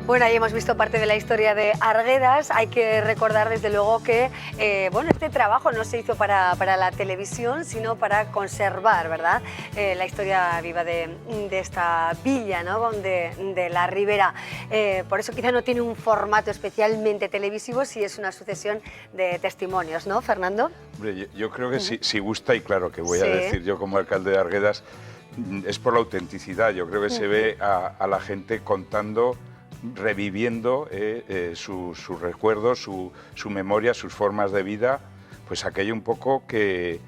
Bueno, ahí hemos visto parte de la historia de Arguedas. Hay que recordar desde luego que bueno, este trabajo no se hizo para la televisión, sino para conservar, ¿verdad? La historia viva de esta villa, ¿no? de la Ribera. Por eso quizá no tiene un formato especialmente televisivo, si es una sucesión de testimonios, ¿no, Fernando? Hombre, yo creo que si gusta, y claro que voy a decir yo como alcalde de Arguedas, es por la autenticidad. Yo creo que se ve a la gente contando, reviviendo sus recuerdos, su memoria, sus formas de vida, pues aquello un poco que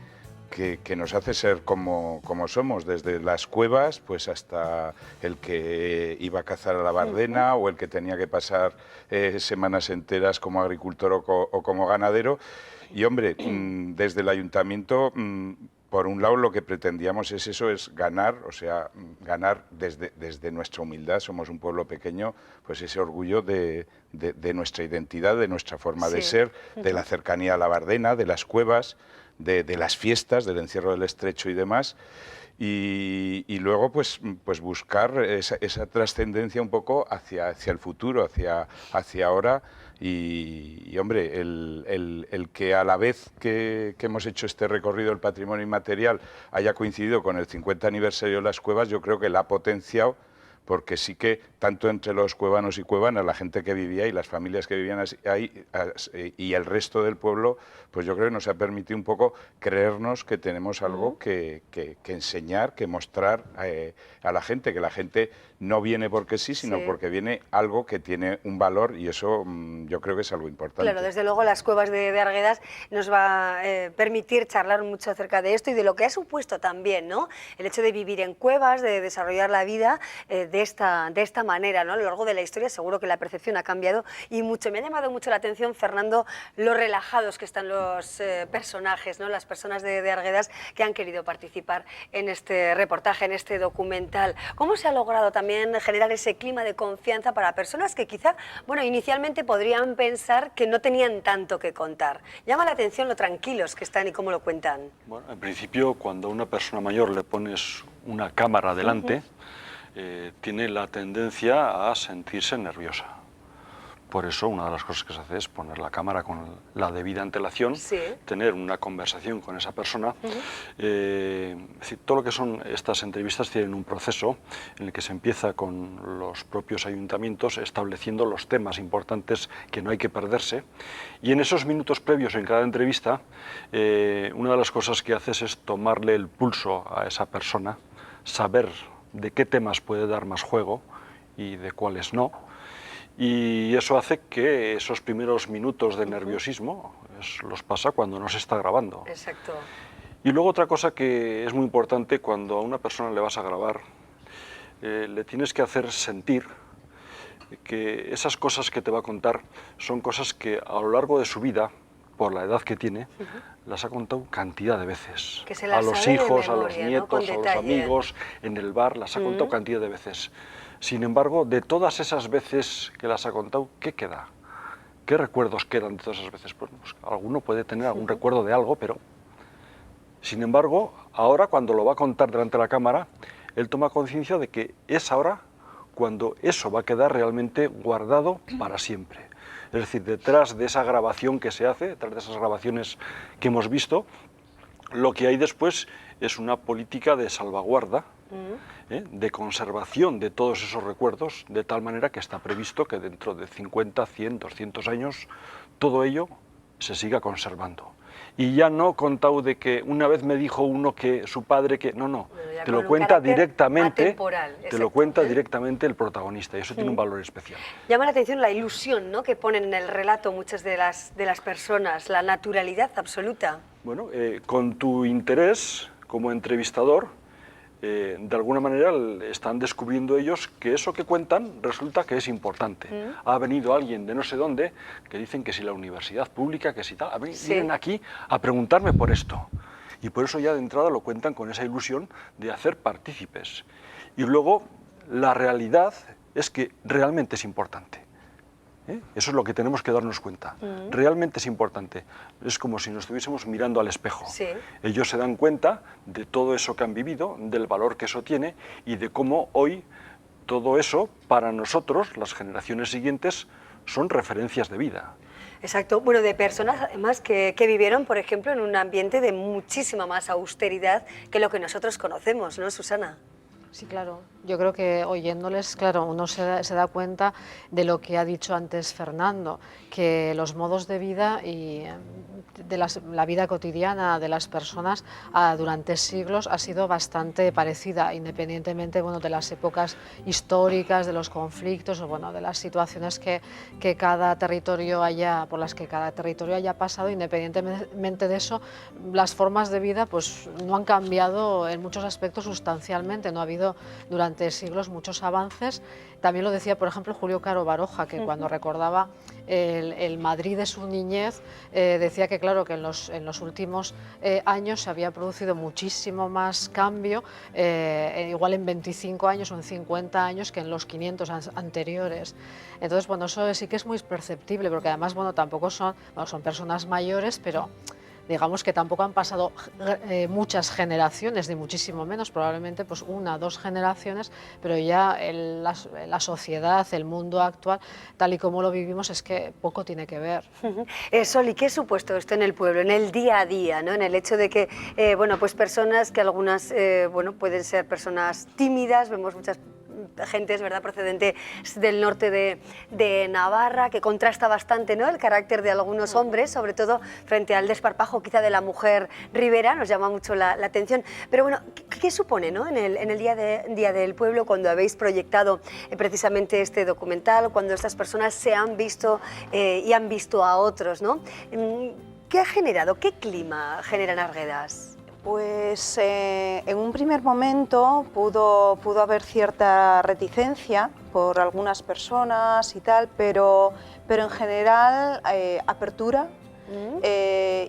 nos hace ser como somos, desde las cuevas pues hasta el que iba a cazar a la Bardena o el que tenía que pasar semanas enteras como agricultor o como ganadero. Y hombre, desde el ayuntamiento, por un lado lo que pretendíamos es eso, es ganar, o sea, ganar desde nuestra humildad, somos un pueblo pequeño, pues ese orgullo de nuestra identidad, de nuestra forma de ser, de la cercanía a la Bardena, de las cuevas, de las fiestas, del encierro del Estrecho y demás. Y luego pues buscar esa trascendencia un poco hacia el futuro, hacia ahora. Y hombre, el que a la vez que hemos hecho este recorrido del patrimonio inmaterial haya coincidido con el 50 aniversario de las cuevas, yo creo que la ha potenciado, porque sí que tanto entre los cuevanos y cuevanas, la gente que vivía y las familias que vivían ahí y el resto del pueblo, pues yo creo que nos ha permitido un poco creernos que tenemos algo que enseñar, que mostrar a la gente, que la gente no viene porque sí, sino porque viene algo que tiene un valor, y eso yo creo que es algo importante. Claro, desde luego las cuevas de Arguedas nos va a permitir charlar mucho acerca de esto y de lo que ha supuesto también, ¿no? El hecho de vivir en cuevas, de desarrollar la vida de esta manera, ¿no? A lo largo de la historia seguro que la percepción ha cambiado y mucho. Me ha llamado mucho la atención, Fernando, lo relajados que están los personajes, ¿no? Las personas de Arguedas que han querido participar en este reportaje, en este documental. ¿Cómo se ha logrado también generar ese clima de confianza para personas que quizá, bueno, inicialmente podrían pensar que no tenían tanto que contar? Llama la atención lo tranquilos que están y cómo lo cuentan. Bueno, en principio, cuando a una persona mayor le pones una cámara delante, tiene la tendencia a sentirse nerviosa. Por eso, una de las cosas que se hace es poner la cámara con la debida antelación, tener una conversación con esa persona. Es decir, todo lo que son estas entrevistas tienen un proceso en el que se empieza con los propios ayuntamientos estableciendo los temas importantes que no hay que perderse. Y en esos minutos previos en cada entrevista, una de las cosas que haces es tomarle el pulso a esa persona, saber de qué temas puede dar más juego y de cuáles no. Y eso hace que esos primeros minutos de nerviosismo los pasa cuando no se está grabando. Exacto. Y luego otra cosa que es muy importante, cuando a una persona le vas a grabar, le tienes que hacer sentir que esas cosas que te va a contar son cosas que a lo largo de su vida, por la edad que tiene, las ha contado cantidad de veces. Que se las a los sabe de hijos, memoria, a los nietos, ¿no? a los amigos, en el bar, las ha contado cantidad de veces. Sin embargo, de todas esas veces que las ha contado, ¿qué queda? ¿Qué recuerdos quedan de todas esas veces? Pues alguno puede tener algún recuerdo de algo, pero... Sin embargo, ahora cuando lo va a contar delante de la cámara, él toma conciencia de que es ahora cuando eso va a quedar realmente guardado para siempre. Es decir, detrás de esa grabación que se hace, detrás de esas grabaciones que hemos visto, lo que hay después es una política de salvaguarda, de conservación de todos esos recuerdos, de tal manera que está previsto que dentro de 50, 100, 200 años, todo ello se siga conservando. Y ya no contado de que una vez me dijo uno que su padre que... No, no, te lo cuenta directamente, te lo cuenta directamente el protagonista, y eso tiene un valor especial. Llama la atención la ilusión, ¿no?, que ponen en el relato muchas de las personas, la naturalidad absoluta. Bueno, con tu interés como entrevistador, de alguna manera están descubriendo ellos que eso que cuentan resulta que es importante. Ha venido alguien de no sé dónde que dicen que si la universidad pública, que si tal, vienen aquí a preguntarme por esto. Y por eso ya de entrada lo cuentan con esa ilusión de hacer partícipes. Y luego la realidad es que realmente es importante. Eso es lo que tenemos que darnos cuenta. Realmente es importante. Es como si nos estuviésemos mirando al espejo. Ellos se dan cuenta de todo eso que han vivido, del valor que eso tiene y de cómo hoy todo eso, para nosotros, las generaciones siguientes, son referencias de vida. Exacto, bueno, de personas además que vivieron, por ejemplo, en un ambiente de muchísima más austeridad que lo que nosotros conocemos, ¿no, Susana? Sí, claro. Yo creo que oyéndoles, claro, uno se da cuenta de lo que ha dicho antes Fernando, que los modos de vida y de la vida cotidiana de las personas durante siglos ha sido bastante parecida, independientemente, bueno, de las épocas históricas, de los conflictos o bueno, de las situaciones que cada territorio por las que cada territorio haya pasado. Independientemente de eso, las formas de vida pues no han cambiado en muchos aspectos sustancialmente, no ha habido durante siglos muchos avances. También lo decía, por ejemplo, Julio Caro Baroja, que cuando recordaba el Madrid de su niñez, decía que claro, que en los últimos años se había producido muchísimo más cambio, igual en 25 años o en 50 años que en los 500 anteriores. Entonces, bueno, eso sí que es muy perceptible, porque además, bueno, tampoco son personas mayores, pero digamos que tampoco han pasado muchas generaciones, ni muchísimo menos, probablemente pues 1 o 2 generaciones, pero ya la sociedad, el mundo actual, tal y como lo vivimos, es que poco tiene que ver. Sol, ¿y qué ha supuesto esto en el pueblo, en el día a día, ¿no? En el hecho de que, bueno, pues personas que algunas, bueno, pueden ser personas tímidas, vemos muchas gentes, ¿verdad?, procedente del norte de Navarra, que contrasta bastante, ¿no?, el carácter de algunos hombres, sobre todo frente al desparpajo quizá de la mujer ribera, nos llama mucho la atención. Pero bueno, ¿qué supone, ¿no?, en el día del pueblo, cuando habéis proyectado precisamente este documental, cuando estas personas se han visto y han visto a otros, ¿no? ¿Qué ha generado, qué clima generan Arguedas? Pues en un primer momento pudo haber cierta reticencia por algunas personas y tal, pero en general apertura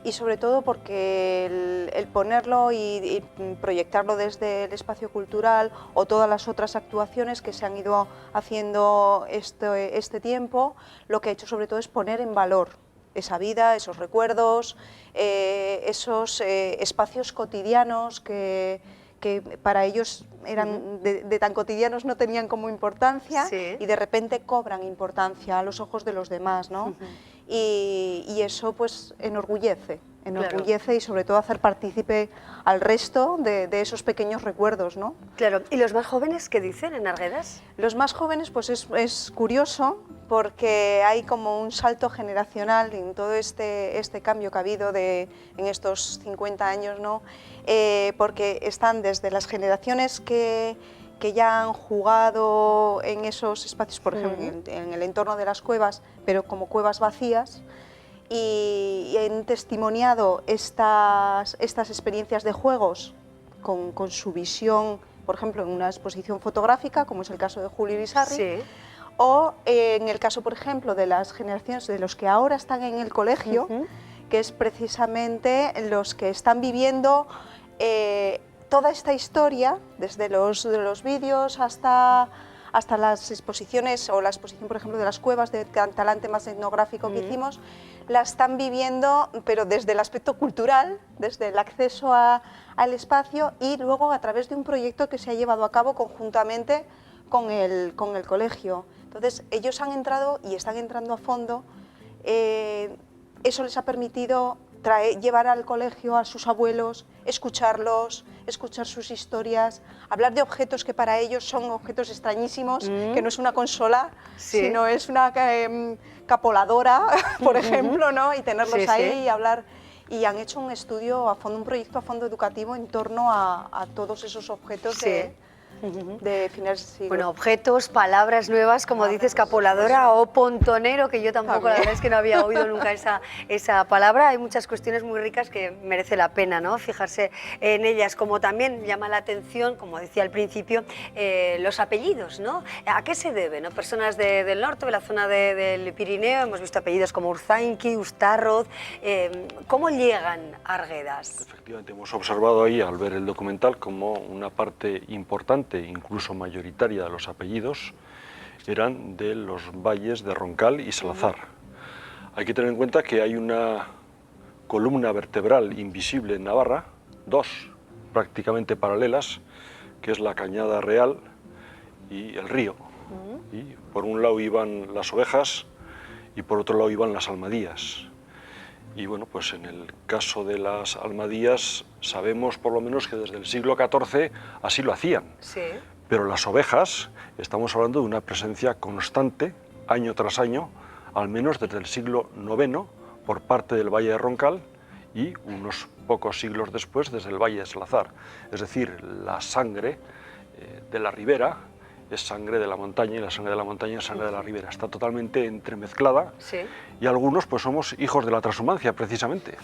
y sobre todo porque el ponerlo y proyectarlo desde el espacio cultural o todas las otras actuaciones que se han ido haciendo este tiempo, lo que ha hecho sobre todo es poner en valor esa vida, esos recuerdos, esos espacios cotidianos que para ellos eran de tan cotidianos, no tenían como importancia, sí, y de repente cobran importancia a los ojos de los demás, ¿no? Y eso pues enorgullece, claro, y sobre todo hacer partícipe al resto de esos pequeños recuerdos, ¿no? Claro, ¿y los más jóvenes qué dicen en Arguedas? Los más jóvenes pues es curioso porque hay como un salto generacional en todo este cambio que ha habido en estos 50 años, ¿no? Porque están desde las generaciones que ya han jugado en esos espacios, por ejemplo, en el entorno de las cuevas, pero como cuevas vacías, y han testimoniado estas experiencias de juegos con su visión, por ejemplo, en una exposición fotográfica, como es el caso de Julio Irisarri, Sí. o en el caso, por ejemplo, de las generaciones de los que ahora están en el colegio, que es precisamente los que están viviendo toda esta historia, desde los vídeos hasta las exposiciones, o la exposición, por ejemplo, de las cuevas, de talante más etnográfico que hicimos, la están viviendo, pero desde el aspecto cultural, desde el acceso al espacio, y luego a través de un proyecto que se ha llevado a cabo conjuntamente con el colegio. Entonces, ellos han entrado y están entrando a fondo. Eso les ha permitido llevar al colegio a sus abuelos, escucharlos, escuchar sus historias, hablar de objetos que para ellos son objetos extrañísimos, que no es una consola, sino es una capoladora, por ejemplo, ¿no? Y tenerlos ahí y hablar. Y han hecho un estudio a fondo, un proyecto a fondo educativo en torno a todos esos objetos de finales de siglo. Bueno, objetos, palabras nuevas, como dices, capoladora o pontonero, que yo tampoco, la verdad es que no había oído nunca esa palabra. Hay muchas cuestiones muy ricas que merece la pena, ¿no?, fijarse en ellas, como también llama la atención, como decía al principio, los apellidos, ¿no? ¿A qué se debe, no? Personas del norte, de la zona del Pirineo, hemos visto apellidos como Urzainqui, Ustarroz. ¿Cómo llegan a Arguedas? Efectivamente, hemos observado ahí, al ver el documental, como una parte importante, incluso mayoritaria, de los apellidos eran de los valles de Roncal y Salazar. Hay que tener en cuenta que hay una columna vertebral invisible en Navarra, 2 prácticamente paralelas, que es la Cañada Real y el río. Y por un lado iban las ovejas y por otro lado iban las almadías. Y bueno, pues en el caso de las almadías sabemos por lo menos que desde el siglo XIV así lo hacían. Sí. Pero las ovejas, estamos hablando de una presencia constante, año tras año, al menos desde el siglo IX, por parte del Valle de Roncal, y unos pocos siglos después desde el Valle de Salazar. Es decir, la sangre de la ribera es sangre de la montaña y la sangre de la montaña es sangre de la ribera. Está totalmente entremezclada, Sí. y algunos pues somos hijos de la transhumancia, precisamente.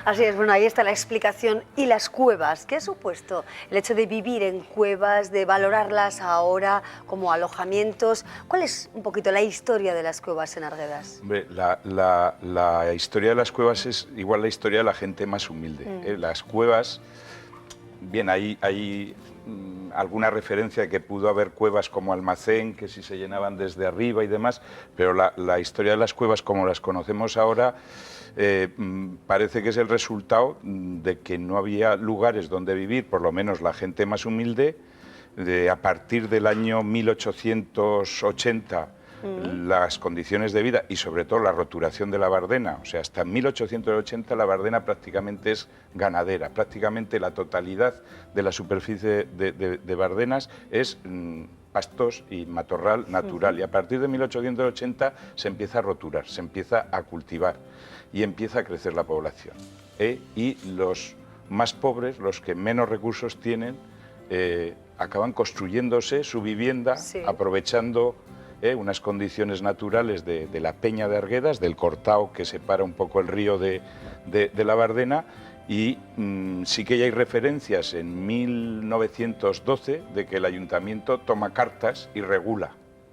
Así es, bueno, ahí está la explicación. ¿Y las cuevas? ¿Qué ha supuesto el hecho de vivir en cuevas, de valorarlas ahora como alojamientos? ¿Cuál es un poquito la historia de las cuevas en Arguedas? Hombre, la historia de las cuevas es igual la historia de la gente más humilde. Las cuevas, bien, hay alguna referencia de que pudo haber cuevas como almacén, que si se llenaban desde arriba y demás, pero la historia de las cuevas como las conocemos ahora parece que es el resultado de que no había lugares donde vivir, por lo menos la gente más humilde. A partir del año 1880, las condiciones de vida y sobre todo la roturación de la Bardena, o sea, hasta 1880 la Bardena prácticamente es ganadera, prácticamente la totalidad de la superficie de Bardenas es pastos y matorral natural, y a partir de 1880 se empieza a roturar, se empieza a cultivar y empieza a crecer la población. Y los más pobres, los que menos recursos tienen, acaban construyéndose su vivienda, Sí. aprovechando unas condiciones naturales de la peña de Arguedas, del cortao que separa un poco el río de la Bardena, y sí que ya hay referencias en 1912 de que el ayuntamiento toma cartas y regula,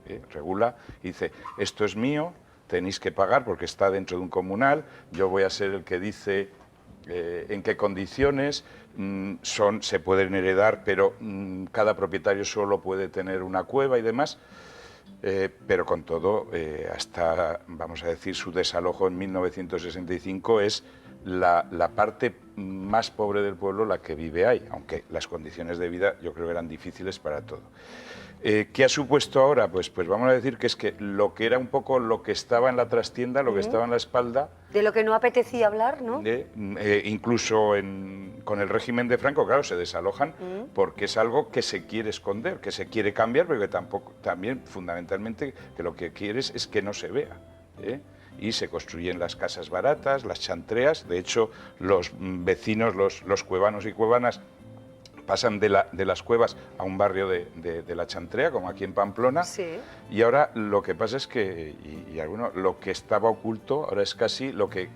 y dice, esto es mío, tenéis que pagar porque está dentro de un comunal, yo voy a ser el que dice en qué condiciones, se pueden heredar, pero cada propietario solo puede tener una cueva y demás. Pero con todo, hasta, vamos a decir, su desalojo en 1965 es la parte más pobre del pueblo la que vive ahí, aunque las condiciones de vida yo creo que eran difíciles para todo. ¿Qué ha supuesto ahora? Pues vamos a decir que es que lo que era un poco lo que estaba en la trastienda, lo que estaba en la espalda, De lo que no apetecía hablar, ¿no? incluso con el régimen de Franco, claro, se desalojan porque es algo que se quiere esconder, que se quiere cambiar, pero que también fundamentalmente que lo que quieres es que no se vea. Y se construyen las casas baratas, las chantreas. De hecho, los vecinos, los cuevanos y cuevanas, pasan de las cuevas a un barrio de la Chantrea, como aquí en Pamplona, Sí. y ahora lo que pasa es que, lo que estaba oculto ahora es casi lo que,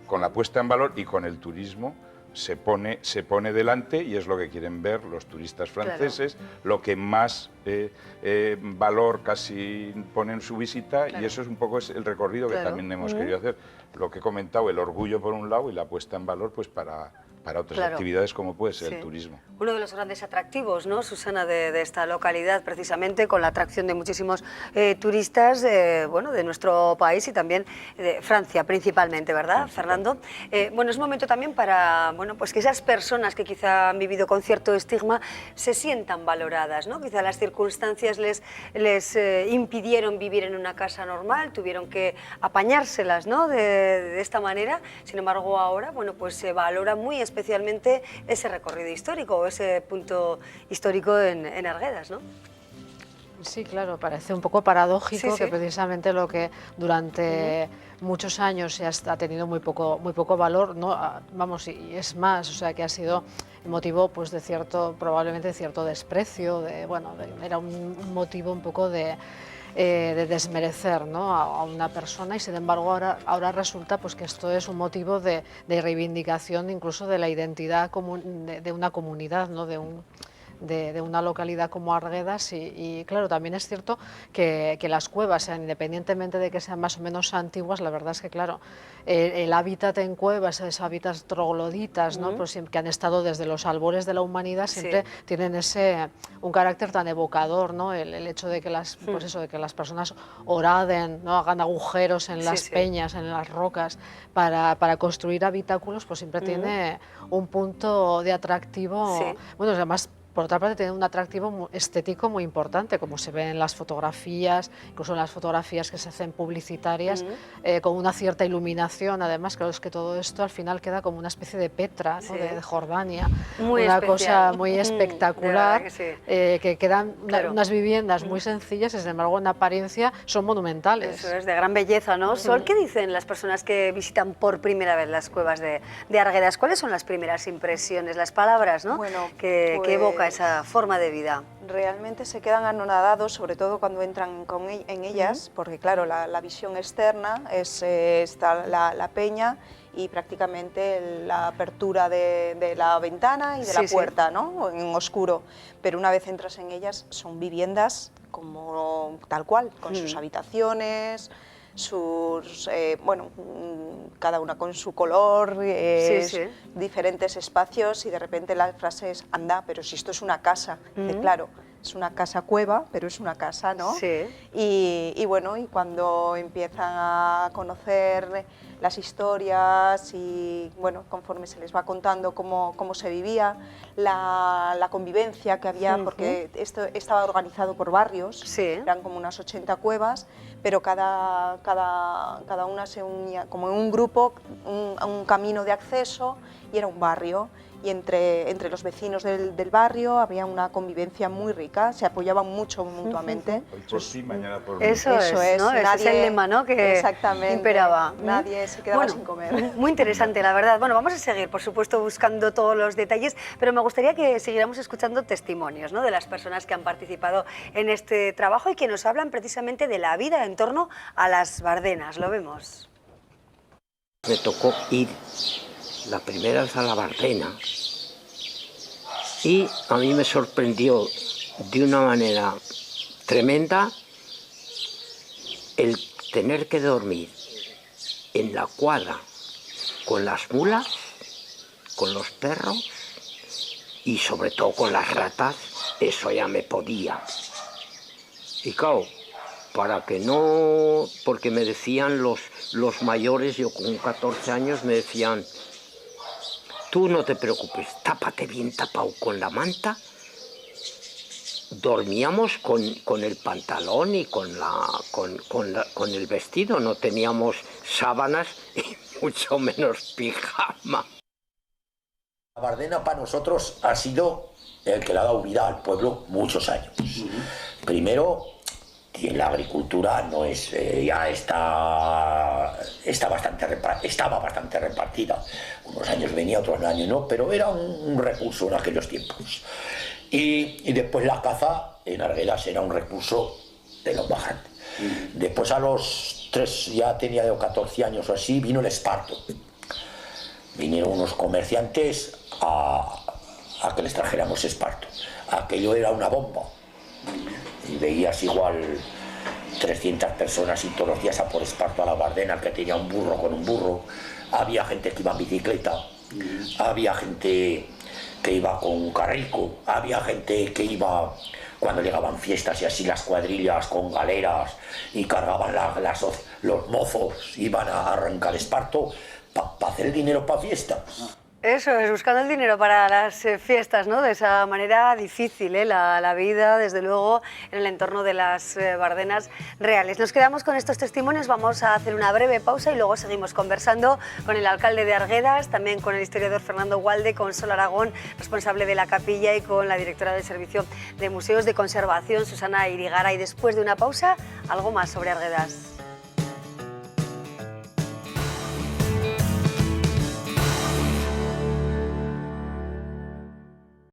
con la puesta en valor y con el turismo, se pone delante, y es lo que quieren ver los turistas franceses, lo que más valor casi pone en su visita, y eso es un poco el recorrido que también hemos querido hacer. Lo que he comentado, el orgullo por un lado y la puesta en valor pues para otras actividades como puede ser el turismo. Uno de los grandes atractivos, ¿no, Susana, de esta localidad, precisamente con la atracción de muchísimos turistas de nuestro país y también de Francia principalmente, ¿verdad, Fernando? Es un momento también para pues que esas personas que quizá han vivido con cierto estigma se sientan valoradas, ¿no? Quizá las circunstancias les impidieron vivir en una casa normal, tuvieron que apañárselas, ¿no? de esta manera. Sin embargo, ahora pues se valora muy especialmente ese recorrido histórico, ese punto histórico en Arguedas, ¿no? Sí, claro, parece un poco paradójico Sí. que precisamente lo que durante muchos años se ha tenido muy poco valor, ¿no? Vamos, y es más, o sea, que ha sido motivo pues de probablemente cierto desprecio, era un motivo un poco de desmerecer, ¿no? a una persona, y sin embargo ahora resulta pues que esto es un motivo de reivindicación incluso de la identidad de una comunidad, ¿no? de una localidad como Arguedas, y claro, también es cierto que las cuevas, independientemente de que sean más o menos antiguas, la verdad es que claro, el hábitat en cuevas, esos hábitats trogloditas, ¿no? Pues, que han estado desde los albores de la humanidad, siempre tienen un carácter tan evocador, ¿no? El hecho de que de que las personas oraden, ¿no? Hagan agujeros en las peñas, en las rocas, para construir habitáculos, pues siempre tiene un punto de atractivo, además por otra parte tiene un atractivo estético muy importante, como se ve en las fotografías, incluso en las fotografías que se hacen publicitarias, con una cierta iluminación. Además, creo que todo esto al final queda como una especie de Petra, ¿no? de Jordania, muy una especial. cosa muy espectacular, que sí. que quedan Claro. unas viviendas muy sencillas y sin embargo en apariencia son monumentales. Eso es, de gran belleza, ¿no? Sol, ¿qué dicen las personas que visitan por primera vez las cuevas de Arguedas? ¿Cuáles son las primeras impresiones, las palabras, ¿no? Bueno, que pues, evoca esa forma de vida? Realmente se quedan anonadados, sobre todo cuando entran en ellas, porque claro, la visión externa está la peña y prácticamente la apertura de la ventana y de la puerta, ¿no? En oscuro. Pero una vez entras en ellas, son viviendas como tal cual, con sus habitaciones, sus, cada una con su color, diferentes espacios, y de repente la frase es, anda, pero si esto es una casa. Claro, es una casa cueva, pero es una casa, ¿no? Sí. Y bueno, y cuando empiezan a conocer las historias y bueno, conforme se les va contando cómo se vivía, la convivencia que había, porque esto estaba organizado por barrios, eran como unas 80 cuevas, pero cada una se unía como en un grupo, un camino de acceso, y era un barrio. Y entre los vecinos del barrio había una convivencia muy rica, se apoyaban mucho mutuamente. Hoy por ti, mañana por mí. Eso es, ¿no? Ese es el lema, ¿no? Que exactamente, imperaba. Nadie se quedaba sin comer. Muy interesante, la verdad. Bueno, vamos a seguir, por supuesto, buscando todos los detalles, pero me gustaría que siguiéramos escuchando testimonios, ¿no? De las personas que han participado en este trabajo y que nos hablan precisamente de la vida en torno a las Bardenas. Lo vemos. Me tocó ir la primera vez a la Bardena y a mí me sorprendió de una manera tremenda el tener que dormir en la cuadra con las mulas, con los perros y sobre todo con las ratas. Eso ya me podía. Y claro, para que no, porque me decían los mayores, yo con 14 años me decían, tú no te preocupes, tápate bien tapado con la manta. Dormíamos con el pantalón y con el vestido, no teníamos sábanas y mucho menos pijama. La Bardena para nosotros ha sido el que le ha dado vida al pueblo muchos años. Primero, la agricultura no es, ya estaba bastante repartida. Unos años venía, otros años no, pero era un recurso en aquellos tiempos. Y después la caza en Arguedas era un recurso de los más grandes. Después a los 3, ya tenía yo 14 años o así, vino el esparto. Vinieron unos comerciantes a que les trajéramos esparto. Aquello era una bomba. Y veías igual 300 personas y todos los días a por esparto a la Bardena, que tenía un burro con un burro. Había gente que iba en bicicleta, había gente que iba con un carrico, había gente que iba cuando llegaban fiestas y así las cuadrillas con galeras y cargaban los mozos, iban a arrancar esparto para hacer el dinero para fiestas. Eso es, buscando el dinero para las fiestas, ¿no? De esa manera difícil, la vida, desde luego, en el entorno de las Bardenas reales. Nos quedamos con estos testimonios, vamos a hacer una breve pausa y luego seguimos conversando con el alcalde de Arguedas, también con el historiador Fernando Gualde, con Sol Aragón, responsable de la capilla, y con la directora del Servicio de Museos de Conservación, Susana Irigara. Y después de una pausa, algo más sobre Arguedas.